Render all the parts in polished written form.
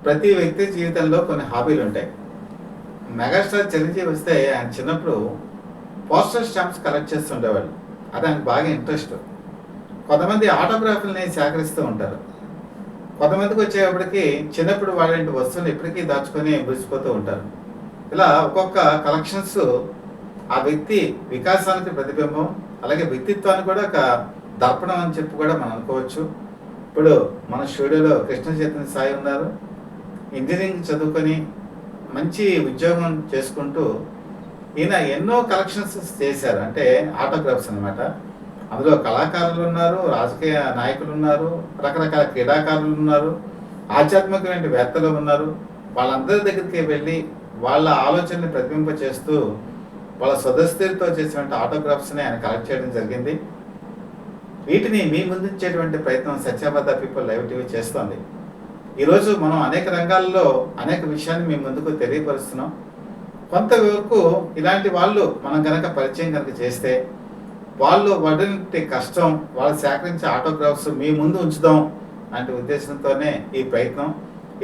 ప్రతి వ్యక్తి జీవితంలో కొన్ని హాబీలు ఉంటాయి. మెగాస్టార్ చిరంజీవి వస్తే ఆయన చిన్నప్పుడు పోస్టల్ స్టాంప్స్ కలెక్ట్ చేస్తుండేవాళ్ళు. అది ఆయనకు బాగా ఇంట్రెస్ట్. కొంతమంది ఆటోగ్రాఫ్లని సేకరిస్తూ ఉంటారు. కొంతమందికి వచ్చేటప్పటికి చిన్నప్పుడు వాళ్ళ వస్తువులు ఇప్పటికీ దాచుకొని మురిసిపోతూ ఉంటారు. ఇలా ఒక్కొక్క కలెక్షన్స్ ఆ వ్యక్తి వికాసానికి ప్రతిబింబం, అలాగే వ్యక్తిత్వానికి కూడా ఒక దర్పణం అని చెప్పి కూడా మనం అనుకోవచ్చు. ఇప్పుడు మన స్టూడియోలో కృష్ణ చైతన్య సాయి ఉన్నారు. ఇంజనీరింగ్ చదువుకొని మంచి ఉద్యోగం చేసుకుంటూ ఈయన ఎన్నో కలెక్షన్స్ చేశారు. అంటే ఆటోగ్రాఫ్స్ అనమాట. అందులో కళాకారులు ఉన్నారు, రాజకీయ నాయకులు ఉన్నారు, రకరకాల క్రీడాకారులు ఉన్నారు, ఆధ్యాత్మికమైన వేత్తలు ఉన్నారు. వాళ్ళందరి దగ్గరికి వెళ్ళి వాళ్ళ ఆలోచనని ప్రతిబింబ చేస్తూ వాళ్ళ సదస్సులతో చేసినటువంటి ఆటోగ్రాఫ్స్ని ఆయన కలెక్ట్ చేయడం జరిగింది. వీటిని మీ ముందుంచేటువంటి ప్రయత్నం సత్యాబద్ధ పీపుల్ లైవ్ టీవీ చేస్తోంది. ఈరోజు మనం అనేక రంగాల్లో అనేక విషయాన్ని మీ ముందుకు తెలియపరుస్తున్నాం. కొంతవరకు ఇలాంటి వాళ్ళు మనం కనుక పరిచయం కనుక చేస్తే వాళ్ళు పడినటువంటి కష్టం, వాళ్ళు సేకరించే ఆటోగ్రాఫ్స్ మీ ముందు ఉంచుదాం అంటే ఉద్దేశంతోనే ఈ ప్రయత్నం.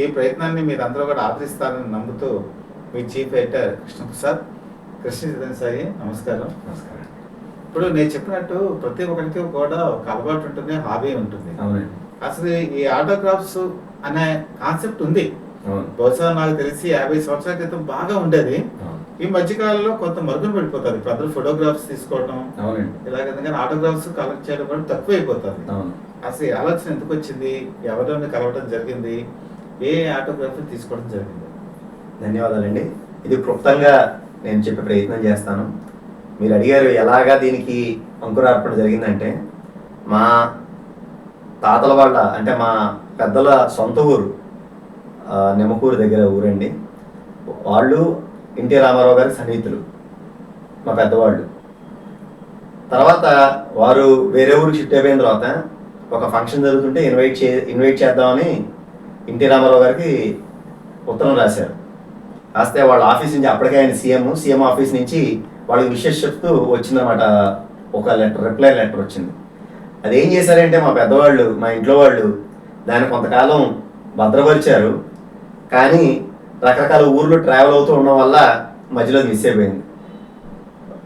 ఈ ప్రయత్నాన్ని మీరు అందరూ కూడా ఆదరిస్తారని నమ్ముతూ మీ చీఫ్ ఎడిటర్ కృష్ణప్రసాద్. కృష్ణ చైతన్య సాయి, నమస్కారం. నమస్కారం. ఇప్పుడు నేను చెప్పినట్టు ప్రతి ఒక్కరికి కూడా ఒక అలవాటు ఉంటుంది, హాబీ ఉంటుంది. అసలు ఈ ఆటోగ్రాఫ్స్ అనే కాన్సెప్ట్ ఉంది. బహుశా నాకు తెలిసి 50 సంవత్సరాల క్రితం బాగా ఉండేది. ఈ మధ్యకాలంలో కొంత మరుగున పడిపోతారు. ఇప్పుడు అందరూ ఫోటోగ్రాఫ్స్ తీసుకోవడం, ఇలాగ ఆటోగ్రాఫ్స్ కలెక్ట్ చేయడం కూడా తక్కువైపోతుంది. అసలు ఈ ఆలోచన ఎందుకు వచ్చింది? ఎవరిని కలవడం జరిగింది? ఏ ఆటోగ్రాఫ్ తీసుకోవడం జరిగింది? ధన్యవాదాలండి. ఇది క్లుప్తంగా నేను చెప్పే ప్రయత్నం చేస్తాను. మీరు అడిగారు ఎలాగా దీనికి అంకురార్పణ జరిగిందంటే, మా తాతల వాళ్ళ అంటే మా పెద్దల సొంత ఊరు నిమ్మకూరు దగ్గర ఊరండి. వాళ్ళు ఎన్టీ రామారావు గారి సన్నిహితులు, మా పెద్దవాళ్ళు. తర్వాత వారు వేరే ఊరికి షిఫ్ట్ అయిపోయిన తర్వాత ఒక ఫంక్షన్ జరుగుతుంటే ఇన్వైట్ చేద్దామని ఎన్టీ రామారావు గారికి ఉత్తరం రాశారు. రాస్తే వాళ్ళ ఆఫీస్ నుంచి, అప్పటికే ఆయన సీఎం ఆఫీస్ నుంచి వాళ్ళకి విషెస్ చెప్తూ వచ్చిందన్నమాట. ఒక రిప్లై లెటర్ వచ్చింది. అదేం చేశారంటే మా పెద్దవాళ్ళు, మా ఇంట్లో వాళ్ళు దాన్ని కొంతకాలం భద్రపరిచారు. కానీ రకరకాల ఊర్లు ట్రావెల్ అవుతూ ఉండడం వల్ల మధ్యలో మిస్ అయిపోయింది.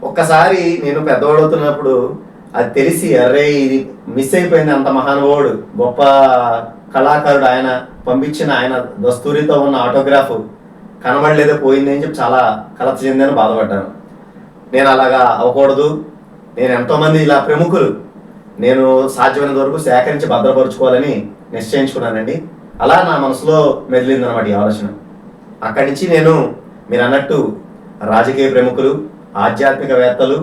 ఒక్కసారి నేను పెద్దవాడు అవుతున్నప్పుడు అది తెలిసి, అరే ఇది మిస్ అయిపోయింది, అంత మహానుభావుడు గొప్ప కళాకారుడు ఆయన పంపించిన ఆయన దస్తూరితో ఉన్న ఆటోగ్రాఫ్ కనబడలేదో పోయింది అని చెప్పి చాలా కలత చెందని బాధపడ్డాను. నేను అలాగా అవ్వకూడదు, నేను ఎంతోమంది ఇలా ప్రముఖులు నేను సాధ్యమైనంత వరకు సేకరించి భద్రపరుచుకోవాలని నిశ్చయించుకున్నానండి. అలా నా మనసులో మెదిలింది అనమాట ఈ ఆలోచన. అక్కడి నుంచి నేను మీరు అన్నట్టు రాజకీయ ప్రముఖులు, ఆధ్యాత్మికవేత్తలు,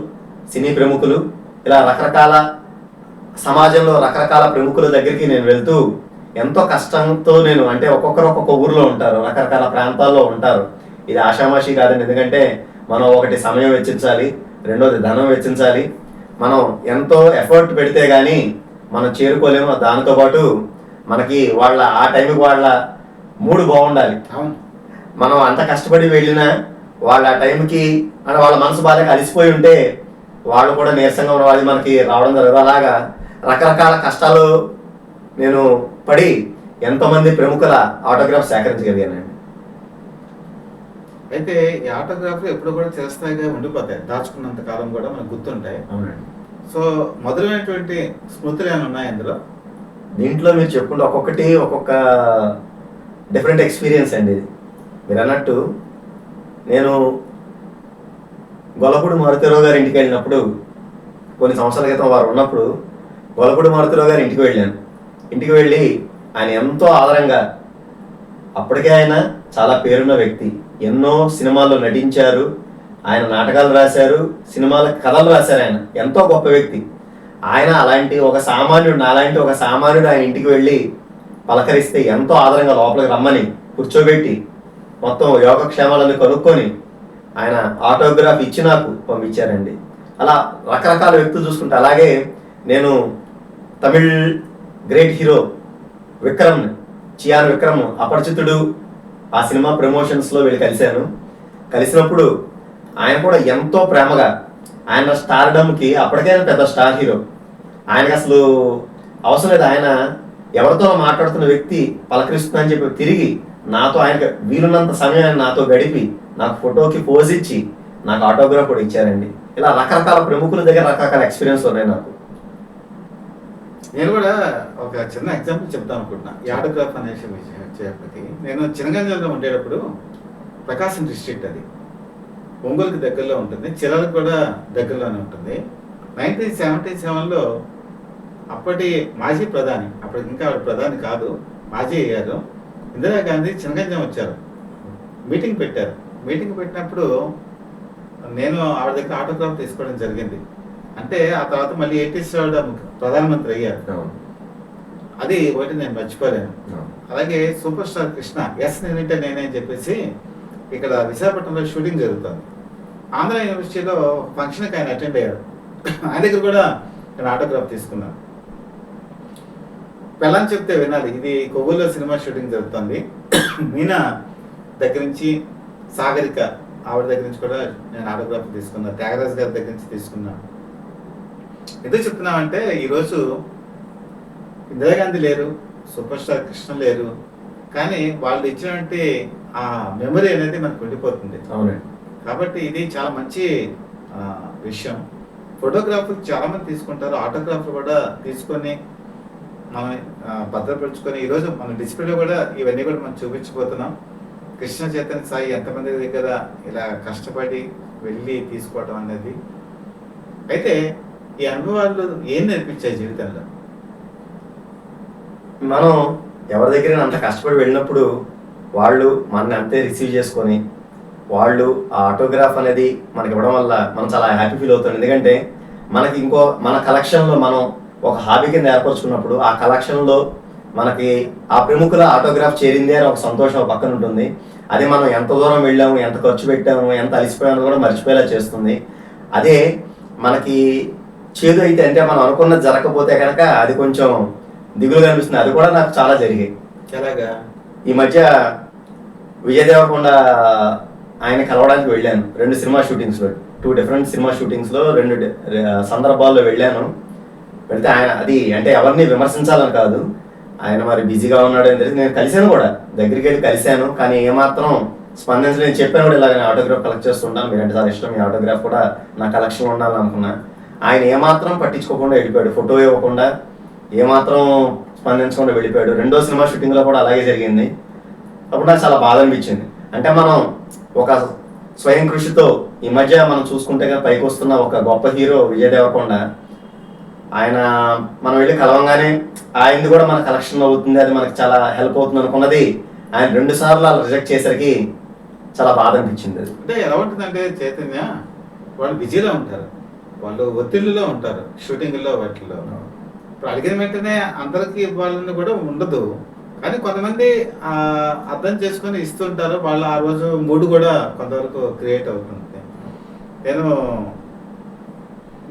సినీ ప్రముఖులు, ఇలా రకరకాల సమాజంలో రకరకాల ప్రముఖుల దగ్గరికి నేను వెళ్తూ ఎంతో కష్టంతో నేను, అంటే ఒక్కొక్కరు ఒక్కొక్క ఊర్లో ఉంటారు, రకరకాల ప్రాంతాల్లో ఉంటారు. ఇది ఆషామాషి కాదండి. ఎందుకంటే మనం ఒకటి సమయం వెచ్చించాలి, రెండోది ధనం వెచ్చించాలి. మనం ఎంతో ఎఫర్ట్ పెడితే కానీ మనం చేరుకోలేము. దాంతోపాటు మనకి వాళ్ళ ఆ టైంకి వాళ్ళ మూడు బాగుండాలి. మనం అంత కష్టపడి వెళ్ళినా వాళ్ళ ఆ టైంకి అంటే వాళ్ళ మనసు బాగా అలిసిపోయి ఉంటే వాళ్ళు కూడా నీరసంగా ఉన్న వాళ్ళు మనకి రావడం జరగదు. అలాగా రకరకాల కష్టాలు నేను పడి ఎంతోమంది ప్రముఖుల ఆటోగ్రాఫ్ సేకరించగలిగానండి. అయితే ఈ ఆటోగ్రాఫ్లు ఎప్పుడు కూడా చిరస్థాయిగా ఉండిపోతాయి, దాచుకున్నంత కాలం కూడా మనకు గుర్తుంటాయి. అవునండి. సో మధురమైనటువంటి స్మృతులు ఏమైనా ఉన్నాయి అందులో? దీంట్లో మీరు చెప్పుకుంటే ఒక్కొక్కటి ఒక్కొక్క డిఫరెంట్ ఎక్స్పీరియన్స్ అండి. మీరు అన్నట్టు నేను గొల్లపూడి మారుతిరావు గారి ఇంటికి వెళ్ళినప్పుడు, కొన్ని సంవత్సరాల క్రితం వారు ఉన్నప్పుడు గొల్లపూడి మారుతిరావు గారి ఇంటికి వెళ్ళాను. ఇంటికి వెళ్ళి ఆయన ఎంతో ఆదరంగా, అప్పటికే ఆయన చాలా పేరున్న వ్యక్తి, ఎన్నో సినిమాల్లో నటించారు, ఆయన నాటకాలు రాశారు, సినిమాల కథలు రాశారు. ఆయన ఎంతో గొప్ప వ్యక్తి. ఆయన అలాంటి ఒక సామాన్యుడు, నాలాంటి ఒక సామాన్యుడు ఆయన ఇంటికి వెళ్ళి పలకరిస్తే ఎంతో ఆదరంగా లోపలికి రమ్మని కూర్చోబెట్టి మొత్తం యోగక్షేమాలను కనుక్కొని ఆయన ఆటోగ్రాఫ్ ఇచ్చి నాకు పంపించారండి. అలా రకరకాల వ్యక్తులు చూసుకుంటే, అలాగే నేను తమిళ్ గ్రేట్ హీరో చియాన్ విక్రమ్ అపరిచితుడు ఆ సినిమా ప్రమోషన్స్లో వెళ్ళి కలిసినప్పుడు ఆయన కూడా ఎంతో ప్రేమగా, ఆయన స్టార్డమ్కి అప్పటికే పెద్ద స్టార్ హీరో, ఆయనకు అసలు అవసరం లేదు, ఆయన ఎవరితో మాట్లాడుతున్న వ్యక్తి పలకరిస్తుందని చెప్పి తిరిగి నాతో ఆయనకి వీలున్నంత సమయాన్ని నాతో గడిపి నాకు ఫోటోకి పోజ్ ఇచ్చి నాకు ఆటోగ్రాఫ్ కూడా ఇచ్చారండి. ఇలా రకరకాల ప్రముఖుల దగ్గర రకరకాల ఎక్స్పీరియన్స్ ఉన్నాయి నాకు. నేను కూడా ఒక చిన్న ఎగ్జాంపుల్ చెప్తాను అనుకుంటున్నా ఈ ఆటోగ్రాఫ్ అనే విషయం వచ్చేప్పటికి. నేను చినగంజలో ఉండేటప్పుడు ప్రకాశం డిస్ట్రిక్ట్, అది ఒంగోలుకి దగ్గరలో ఉంటుంది, చిరాలకు కూడా దగ్గరలోనే ఉంటుంది. 1977లో అప్పటి మాజీ ప్రధాని, అప్పటికి ఇంకా ఆవిడ ప్రధాని కాదు, మాజీ అయ్యారు, ఇందిరాగాంధీ చినగంజం వచ్చారు, మీటింగ్ పెట్టారు. మీటింగ్ పెట్టినప్పుడు నేను ఆవిడ దగ్గర ఆటోగ్రాఫ్ తీసుకోవడం జరిగింది. అంటే ఆ తర్వాత మళ్ళీ 80s ఆవిడ ప్రధానమంత్రి అయ్యారు. అది ఒకటి నేను మర్చిపోలేను. అలాగే సూపర్ స్టార్ కృష్ణ ఎస్ నేనంటే నేనే అని చెప్పేసి ఇక్కడ విశాఖపట్నంలో షూటింగ్ జరుగుతుంది. ఆంధ్ర యూనివర్సిటీలో ఫంక్షన్కి ఆయన అటెండ్ అయ్యారు. ఆయన దగ్గర కూడా నేను ఆటోగ్రాఫ్ తీసుకున్నాను. పెళ్ళని చెప్తే వినాలి, ఇది కొవ్వూరులో సినిమా షూటింగ్ జరుగుతుంది. మీనా దగ్గర నుంచి సాగరిక ఆవిడ దగ్గర నుంచి కూడా నేను ఆటోగ్రాఫ్ తీసుకున్నాను. త్యాగరాజ్ గారి దగ్గర నుంచి తీసుకున్నాను. ఎందుకు చెప్తున్నామంటే ఈరోజు ఇందిరాగాంధీ లేరు, సూపర్ స్టార్ కృష్ణ లేరు, కానీ వాళ్ళు ఇచ్చినటువంటి ఆ మెమరీ అనేది మనకు ఉండిపోతుంది. అవునండి. కాబట్టి ఇది చాలా మంచి విషయం. ఫోటోగ్రాఫర్ చాలా మంది తీసుకుంటారు, ఆటోగ్రాఫర్ కూడా తీసుకొని మనం భద్రపరుచుకొని ఈరోజు మన డిస్ప్లేలో కూడా ఇవన్నీ కూడా మనం చూపించబోతున్నాం. కృష్ణ చైతన్య సాయి ఎంతమంది దగ్గర ఇలా కష్టపడి వెళ్ళి తీసుకోవడం అనేది. అయితే ఈ అనుభవాలు ఏం నేర్పించాయి జీవితంలో? మనం ఎవరి దగ్గర అంత కష్టపడి వెళ్ళినప్పుడు వాళ్ళు మనని అంతే రిసీవ్ చేసుకొని వాళ్ళు ఆ ఆటోగ్రాఫ్ అనేది మనకి ఇవ్వడం వల్ల మనం చాలా హ్యాపీ ఫీల్ అవుతాం. ఎందుకంటే మనకి ఇంకో మన కలెక్షన్లో మనం ఒక హాబీ కింద ఏర్పరచుకున్నప్పుడు ఆ కలెక్షన్లో మనకి ఆ ప్రముఖుల ఆటోగ్రాఫ్ చేరింది అని ఒక సంతోషం పక్కన ఉంటుంది. అదే మనం ఎంత దూరం వెళ్ళాము, ఎంత ఖర్చు పెట్టాము, ఎంత అలిసిపోయామో కూడా మర్చిపోయేలా చేస్తుంది. అదే మనకి చేదు అయితే అంటే మనం అనుకున్నది జరగకపోతే కనుక అది కొంచెం దిగులుగా అనిపిస్తుంది. అది కూడా నాకు చాలా జరిగాయి. ఎలాగా? ఈ మధ్య విజయ్ దేవరకొండ ఆయన కలవడానికి వెళ్ళాను. 2 సినిమా షూటింగ్స్లో, 2 డిఫరెంట్ సినిమా షూటింగ్స్లో 2 సందర్భాల్లో వెళ్ళాను. వెళ్తే ఆయన అది అంటే ఎవరిని విమర్శించాలని కాదు, ఆయన మరి బిజీగా ఉన్నాడు అని తెలిసి నేను కలిశాను కూడా, దగ్గరికి వెళ్ళి కలిశాను. కానీ ఏమాత్రం స్పందించలేదు. నేను చెప్పాను కూడా ఇలాగ ఆటోగ్రాఫ్ కలెక్ట్ చేస్తుంటాను, మీరంటే చాలా ఇష్టం, మీ ఆటోగ్రాఫ్ కూడా నా కలెక్షన్లో ఉండాలని అనుకున్నా. ఆయన ఏమాత్రం పట్టించుకోకుండా వెళ్ళిపోయాడు, ఫోటో ఇవ్వకుండా ఏమాత్రం స్పందించకుండా వెళ్ళిపోయాడు. 2వ సినిమా షూటింగ్లో కూడా అలాగే జరిగింది. అప్పుడు నాకు చాలా బాధ అనిపించింది. అంటే మనం ఒక స్వయం కృషితో ఈ మధ్య మనం చూసుకుంటే పైకి వస్తున్న ఒక గొప్ప హీరో విజయ్ దేవరకొండ, ఆయన మనం వెళ్ళి కలవంగానే ఆయనది కూడా మన కలెక్షన్లో అవుతుంది, అది మనకి చాలా హెల్ప్ అవుతుంది అనుకున్నది ఆయన 2 సార్లు అలా రిజెక్ట్ చేసరికి చాలా బాధ అనిపించింది. అంటే ఎలా ఉంటుందంటే చైతన్య, వాళ్ళు బిజీలో ఉంటారు, వాళ్ళు ఒత్తిళ్ళలో ఉంటారు, షూటింగ్లో వాటిల్లో. ఇప్పుడు అడిగిన వెంటనే అందరికీ ఇవ్వాలని కూడా ఉండదు, కానీ కొంతమంది అర్థం చేసుకొని ఇస్తుంటారు. వాళ్ళు ఆ రోజు మూడ్ కూడా కొంతవరకు క్రియేట్ అవుతుంది.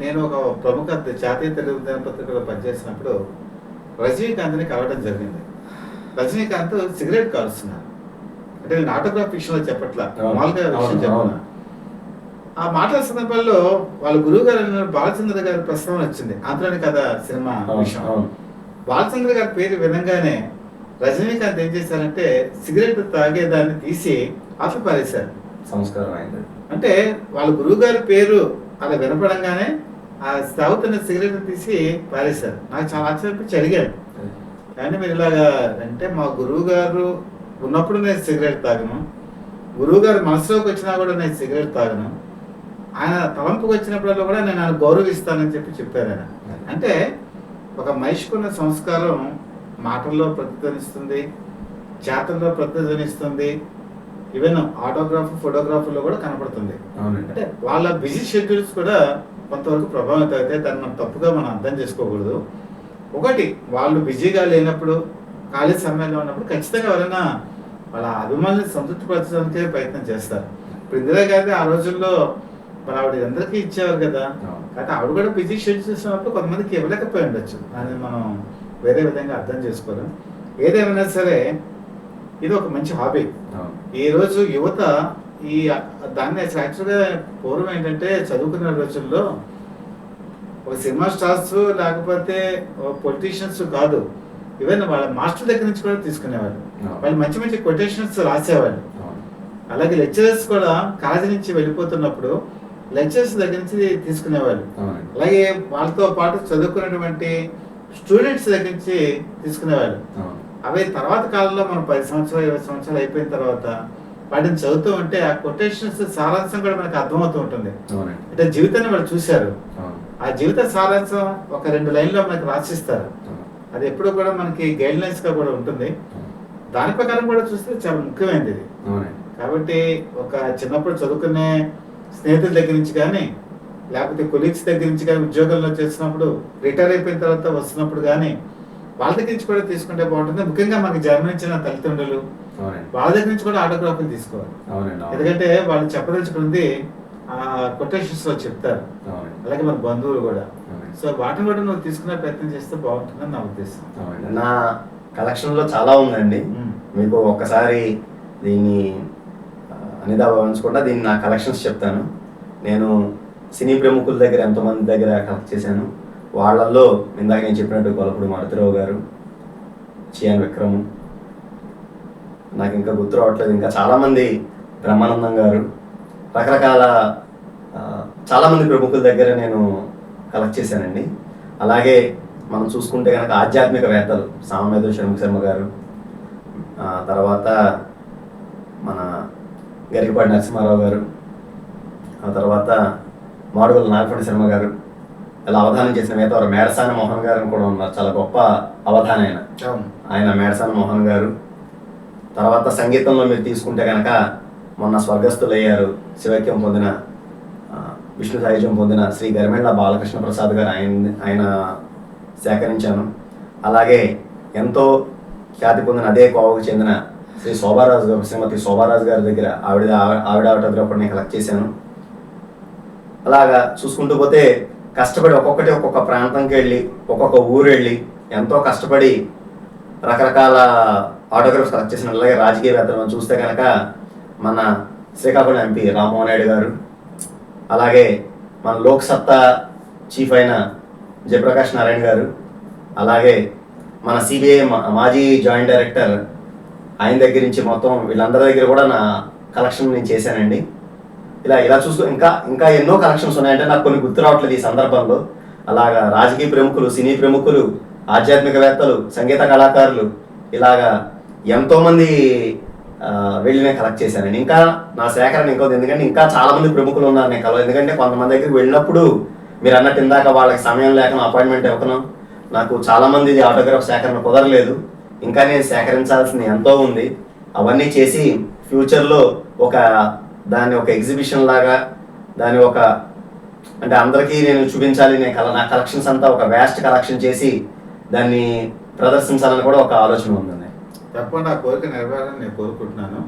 నేను ఒక ప్రముఖ జాతీయ తెలుగు దినపత్రికలో పనిచేసినప్పుడు రజనీకాంత్ని కలవడం జరిగింది. రజనీకాంత్ సిగరెట్ కాలుస్తున్నారు. అంటే నేను ఆటోగ్రాఫ్ విషయంలో చెప్పట్లా, మామూలుగా విషయం చెప్పాను. ఆ మాటల సందర్భంలో వాళ్ళ గురువు గారు బాలచంద్ర గారి ప్రస్తావన వచ్చింది, ఆంధ్రాని కథ సినిమా విషయం. బాలచంద్ర గారి పేరు వినంగానే రజనీకాంత్ ఏం చేశారంటే సిగరెట్ తాగేదాన్ని తీసి అట్లా పారేశారు. సంస్కారం అయింది. అంటే వాళ్ళ గురువు గారి పేరు అలా వినపడంగానే ఆ తాగుతున్న సిగరెట్ తీసి పారేశారు. నాకు చాలా ఆశ్చర్యపించి అడిగాను, కానీ మీరు ఇలాగా అంటే మా గురువు గారు ఉన్నప్పుడు నేను సిగరెట్ తాగను, గురువు గారు మనసులోకి వచ్చినా కూడా నేను సిగరెట్ తాగను, ఆయన తలంపుకి వచ్చినప్పుడల్లా కూడా నేను ఆయన గౌరవిస్తానని చెప్పారు ఆయన. అంటే ఒక మనిషికున్న సంస్కారం మాటల్లో ప్రతిధ్వనిస్తుంది, చేతల్లో ప్రతిధ్వనిస్తుంది, ఈవెన్ ఆటోగ్రాఫ్ ఫోటోగ్రాఫర్లో కూడా కనపడుతుంది. అంటే వాళ్ళ బిజీ షెడ్యూల్స్ కూడా కొంతవరకు ప్రభావితం అయితే దాన్ని మనం తప్పుగా మనం అర్థం చేసుకోకూడదు. ఒకటి, వాళ్ళు బిజీగా లేనప్పుడు ఖాళీ సమయంలో ఉన్నప్పుడు ఖచ్చితంగా ఎవరైనా వాళ్ళ అభిమానులు సంతృప్తిపరచడానికే ప్రయత్నం చేస్తారు. ఇప్పుడు ఇందిరాగాంధీ ఆ రోజుల్లో మరి ఆవిడ అందరికీ ఇచ్చేవారు కదా, కాబట్టి ఆవిడ కూడా బిజీ షెడ్యూల్స్ చేసినప్పుడు కొంతమందికి ఇవ్వలేకపోయి ఉండొచ్చు, దాన్ని మనం వేరే విధంగా అర్థం చేసుకోలేం. ఏదేమైనా సరే ఇది ఒక మంచి హాబీ. ఈ రోజు యువత ఈ దాన్ని యాక్చువల్గా పూర్వం ఏంటంటే చదువుకున్న రోజుల్లో ఒక సినిమా స్టార్స్ లేకపోతే పొలిటీషియన్స్ కాదు, ఈవెన్ వాళ్ళ మాస్టర్ దగ్గర నుంచి కూడా తీసుకునేవాళ్ళు. అవును. వాళ్ళు మంచి మంచి కొటేషన్స్ రాసేవాళ్ళు. అవును. అలాగే లెక్చరర్స్ కూడా కాలేజీ నుంచి వెళ్ళిపోతున్నప్పుడు లెక్చరర్స్ దగ్గర నుంచి తీసుకునేవాళ్ళు. అవునండి. అలాగే వాళ్ళతో పాటు చదువుకున్నటువంటి స్టూడెంట్స్ దగ్గర నుంచి తీసుకునేవాళ్ళు. అవును. అవి తర్వాత కాలంలో మనం 10 సంవత్సరాలు 20 సంవత్సరాలు అయిపోయిన తర్వాత వాటిని చదువుతూ ఉంటే ఆ కొటేషన్స్ సారాంశం కూడా మనకు అర్థమవుతూ ఉంటుంది. అవునండి. అంటే జీవితాన్ని వాళ్ళు చూశారు. అవును. ఆ జీవిత సారాంశం ఒక 2 లైన్లో మనకి రాసిస్తారు. అవును. అది ఎప్పుడు కూడా మనకి గైడ్ లైన్స్ గా కూడా ఉంటుంది. అవును. దాని ప్రకారం కూడా చూస్తే చాలా ముఖ్యమైనది ఇది. అవునండి. కాబట్టి ఒక చిన్నప్పుడు చదువుకునే స్నేహితుల దగ్గర నుంచి కానీ, లేకపోతే కొలీగ్స్ దగ్గర నుంచి కానీ, ఉద్యోగంలో చేసినప్పుడు రిటైర్ అయిపోయిన తర్వాత వస్తున్నప్పుడు కానీ వాళ్ళ దగ్గర నుంచి కూడా తీసుకుంటే బాగుంటుంది. ముఖ్యంగా మనకి జన్మనిచ్చిన తల్లిదండ్రులు అవునండి. వాళ్ళ దగ్గర నుంచి కూడా ఆటోగ్రాఫ్లు తీసుకోవాలి. అవునండి. అవును. ఎందుకంటే వాళ్ళు చెప్పదలుచుకుంది ఆ కొటేషన్స్ లో చెప్తారు. అవునండి. అలాగే మన బంధువులు కూడా. అవునండి. సో వాటిని కూడా నువ్వు తీసుకునే ప్రయత్నం చేస్తే బాగుంటుందని నా ఉద్దేశం. అవునండి. నా కలెక్షన్లో చాలా ఉందండి. ఉమ్. మీకు ఒక్కసారి దీన్ని అనిదాభించకుండా దీన్ని నా కలెక్షన్స్ చెప్తాను. నేను సినీ ప్రముఖుల దగ్గర ఎంతోమంది దగ్గర కలెక్ట్ చేశాను. వాళ్ళల్లో ఇందాక నేను చెప్పినట్టు కొలపూడి మారుతిరావు గారు, చియాన్ విక్రమ్, నాకు ఇంకా గుర్తు రావట్లేదు, ఇంకా చాలామంది, బ్రహ్మానందం గారు, రకరకాల చాలామంది ప్రముఖుల దగ్గర నేను కలెక్ట్ చేశానండి. అలాగే మనం చూసుకుంటే కనుక ఆధ్యాత్మికవేత్తలు సామవేద శర్మ గారు, తర్వాత మన గరికపాటి నరసింహారావు గారు, ఆ తర్వాత మాడుగుల నాగపటి శర్మ గారు, ఇలా అవధానం చేసిన మిగతా మేడసాని మోహన్ గారు కూడా ఉన్నారు. చాలా గొప్ప అవధాన ఆయన మేడసాని మోహన్ గారు. తర్వాత సంగీతంలో మీరు తీసుకుంటే కనుక మొన్న స్వర్గస్థులయ్యారు, శివైక్యం పొందిన, విష్ణు సాయుధ్యం పొందిన శ్రీ గరిమెళ్ళ బాలకృష్ణ ప్రసాద్ గారు, ఆయన సేకరించాను. అలాగే ఎంతో ఖ్యాతి పొందిన అదే కోవకు చెందిన శ్రీ శోభారాజు గారు, శ్రీమతి శోభారాజు గారి దగ్గర ఆవిడ ఆటోగ్రాఫ్ నేను కలెక్ట్ చేశాను. అలాగా చూసుకుంటూ పోతే కష్టపడి ఒక్కొక్క ప్రాంతంకి వెళ్ళి ఒక్కొక్క ఊరు వెళ్ళి ఎంతో కష్టపడి రకరకాల ఆటోగ్రాఫ్స్ కలెక్ట్ చేసిన. అలాగే రాజకీయవేత్తలు చూస్తే కనుక మన శ్రీకాకుళం ఎంపీ రామ్మోహన్ నాయుడు గారు, అలాగే మన లోక్సత్తా చీఫ్ అయిన జయప్రకాష్ నారాయణ గారు, అలాగే మన సిబిఐ మాజీ జాయింట్ డైరెక్టర్ ఆయన దగ్గర నుంచి మొత్తం వీళ్ళందరి దగ్గర కూడా నా కలెక్షన్ నేను చేశానండి. ఇలా చూసుకో ఇంకా ఎన్నో కలెక్షన్స్ ఉన్నాయంటే నాకు కొన్ని గుర్తు రావట్లేదు ఈ సందర్భంలో. అలాగా రాజకీయ ప్రముఖులు, సినీ ప్రముఖులు, ఆధ్యాత్మికవేత్తలు, సంగీత కళాకారులు, ఇలాగా ఎంతోమంది వెళ్ళి నేను కలెక్ట్ చేశానండి. ఇంకా నా సేకరణ ఇంకోది, ఎందుకంటే ఇంకా చాలామంది ప్రముఖులు ఉన్నారు నేను కలవ. ఎందుకంటే కొంతమంది దగ్గరికి వెళ్ళినప్పుడు మీరు అన్నట్టు ఇందాక వాళ్ళకి సమయం లేక అపాయింట్మెంట్ ఇవ్వకను నాకు చాలామంది ఆటోగ్రాఫ్ సేకరణ కుదరలేదు. ఇంకా నేను సేకరించాల్సింది ఎంతో ఉంది. అవన్నీ చేసి ఫ్యూచర్లో దాన్ని ఒక ఎగ్జిబిషన్ లాగా, దాన్ని అంటే అందరికీ నేను చూపించాలి, నా కలెక్షన్స్ అంతా ఒక వ్యాస్ట్ కలెక్షన్ చేసి దాన్ని ప్రదర్శించాలని కూడా ఒక ఆలోచన ఉందండి. తప్పకుండా ఆ కోరిక నెరవేరాలని నేను కోరుకుంటున్నాను.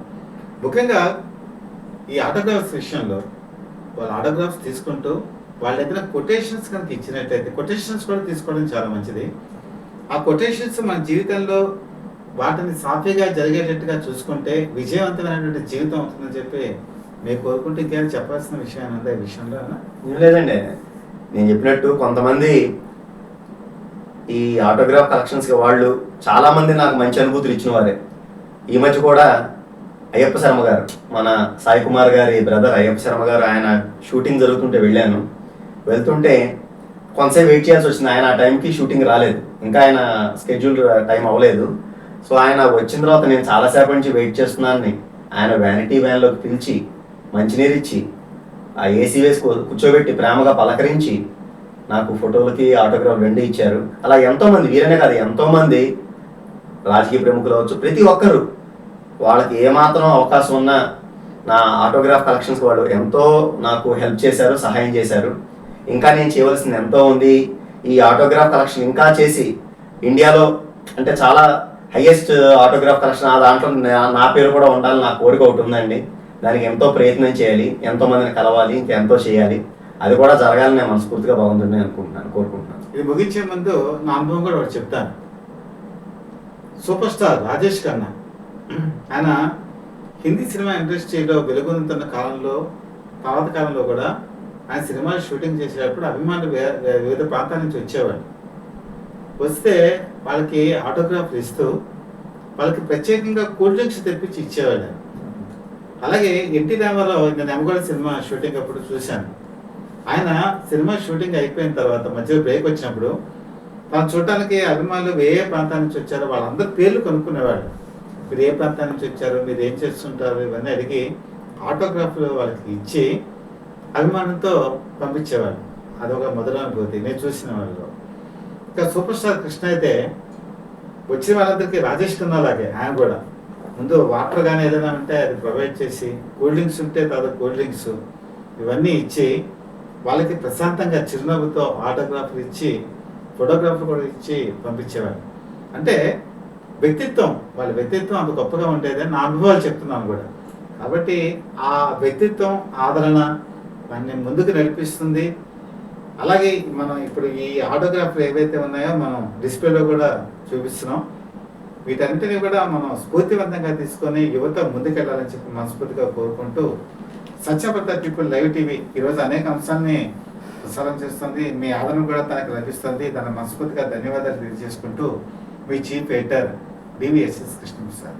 ముఖ్యంగా ఈ ఆటోగ్రాఫ్స్ విషయంలో వాళ్ళ ఆటోగ్రాఫ్స్ తీసుకుంటూ వాళ్ళ దగ్గర కొటేషన్స్ కనుక ఇచ్చినట్టయితే, కొటేషన్స్ కూడా తీసుకోవడం చాలా మంచిది. ఆ కొటేషన్స్ మన జీవితంలో వాటిని సాఫీగా జరిగేటట్టుగా చూసుకుంటే విజయవంతమైనటువంటి జీవితం అవుతుందని చెప్పి మీరు కోరుకుంటే ఇంకేమైనా చెప్పాల్సిన విషయం ఉందా ఈ విషయంలో? ఏం లేదండి, నేను చెప్పినట్టు కొంతమంది ఈ ఆటోగ్రాఫ్ కలెక్షన్స్కి వాళ్ళు చాలామంది నాకు మంచి అనుభూతులు ఇచ్చిన వారే. ఈ మధ్య కూడా అయ్యప్ప శర్మ గారు, మన సాయి కుమార్ గారి బ్రదర్ అయ్యప్ప శర్మ గారు, ఆయన షూటింగ్ జరుగుతుంటే వెళ్ళాను. వెళ్తుంటే కొంతసేపు వెయిట్ చేయాల్సి వచ్చింది. ఆయన ఆ టైంకి షూటింగ్ రాలేదు, ఇంకా ఆయన స్కెడ్యూల్ టైం అవ్వలేదు. సో ఆయన వచ్చిన తర్వాత నేను చాలాసేపటి నుంచి వెయిట్ చేస్తున్నాను. ఆయన వ్యానిటీ వ్యాన్లోకి పిలిచి మంచినీరు ఇచ్చి ఆ ఏసీ వేసి కూర్చోబెట్టి ప్రేమగా పలకరించి నాకు ఫోటోలకి ఆటోగ్రాఫ్ 2 ఇచ్చారు. అలా ఎంతోమంది, వీరనే కాదు ఎంతోమంది రాజకీయ ప్రముఖులు అవచ్చు, ప్రతి ఒక్కరు వాళ్ళకి ఏమాత్రం అవకాశం ఉన్నా నా ఆటోగ్రాఫ్ కలెక్షన్స్ వాళ్ళు ఎంతో నాకు హెల్ప్ చేశారు, సహాయం చేశారు. ఇంకా నేను చేయవలసింది ఎంతో ఉంది. ఈ ఆటోగ్రాఫ్ కలెక్షన్ ఇంకా చేసి ఇండియాలో అంటే చాలా హైయెస్ట్ ఆటోగ్రాఫ్ కలెక్షన్, ఆ దాంట్లో నా పేరు కూడా ఉండాలి, నా కోరిక ఒకటి ఉందండి. దానికి ఎంతో ప్రయత్నం చేయాలి, ఎంతో మందిని కలవాలి, ఇంకెంతో చేయాలి. అది కూడా జరగాలని నేను మనస్ఫూర్తిగా బాగుంటుంది కోరుకుంటున్నాను. ఇది ముగించే ముందు నా అనుభవం కూడా ఒకటి చెప్తాను. సూపర్ స్టార్ రాజేష్ ఖన్నా, ఆయన హిందీ సినిమా ఇండస్ట్రీలో వెలుగొందుతున్న కాలంలో, తర్వాత కాలంలో కూడా ఆయన సినిమాలు షూటింగ్ చేసేటప్పుడు అభిమానులు వివిధ ప్రాంతాల నుంచి వచ్చేవాళ్ళు. వస్తే వాళ్ళకి ఆటోగ్రాఫ్లు ఇస్తూ వాళ్ళకి ప్రత్యేకంగా కూల్ డ్రింక్స్ తెప్పించి ఇచ్చేవాళ్ళు. అలాగే ఎన్టీ రామారావు నేను ఎమగోళ సినిమా షూటింగ్ అప్పుడు చూశాను. ఆయన సినిమా షూటింగ్ అయిపోయిన తర్వాత మధ్యలో బ్రేక్ వచ్చినప్పుడు తను చూడటానికి అభిమానులు ఏ ప్రాంతాల నుంచి వచ్చారో వాళ్ళందరూ పేర్లు కనుక్కునేవాళ్ళు. మీరు ఏ ప్రాంతం నుంచి వచ్చారు, మీరు ఏం చేస్తుంటారు, ఇవన్నీ అడిగి ఆటోగ్రాఫ్లు వాళ్ళకి ఇచ్చి అభిమానంతో పంపించేవాళ్ళు. అదొక మధురానుభూతి నేను చూసిన వాళ్ళు. ఇంకా సూపర్ స్టార్ కృష్ణ అయితే వచ్చిన వాళ్ళందరికీ రాజేష్ ఖన్నాలాగే ఆయన కూడా ముందు వాటర్ కానీ ఏదైనా ఉంటే అది ప్రొవైడ్ చేసి, కూల్ డ్రింక్స్ ఉంటే తర్వాత కూల్ డ్రింక్స్ ఇవన్నీ ఇచ్చి వాళ్ళకి ప్రశాంతంగా చిరునవ్వుతో ఆటోగ్రాఫ్లు ఇచ్చి ఫోటోగ్రాఫ్లు కూడా ఇచ్చి పంపించేవాళ్ళు. అంటే వ్యక్తిత్వం, వాళ్ళ వ్యక్తిత్వం అంత గొప్పగా ఉండేదని నా అనుభవాలు చెప్తున్నాను కూడా. కాబట్టి ఆ వ్యక్తిత్వం ఆదరణ దాన్ని ముందుకు నడిపిస్తుంది. అలాగే మనం ఇప్పుడు ఈ ఆటోగ్రాఫ్లు ఏవైతే ఉన్నాయో మనం డిస్ప్లేలో కూడా చూపిస్తున్నాం. వీటన్నిటిని కూడా మనం స్ఫూర్తివంతంగా తీసుకొని యువత ముందుకెళ్ళాలని చెప్పి మనస్ఫూర్తిగా కోరుకుంటూ సత్యప్రత పీపుల్ లైవ్ టీవీ ఈరోజు అనేక అంశాలని ప్రసారం చేస్తుంది. మీ ఆదరణ కూడా తనకు లభిస్తుంది. దాని మనస్ఫూర్తిగా ధన్యవాదాలు తెలియజేసుకుంటూ మీ చీఫ్ ఎడిటర్ డివిఎస్ఎస్ కృష్ణప్రసాద్.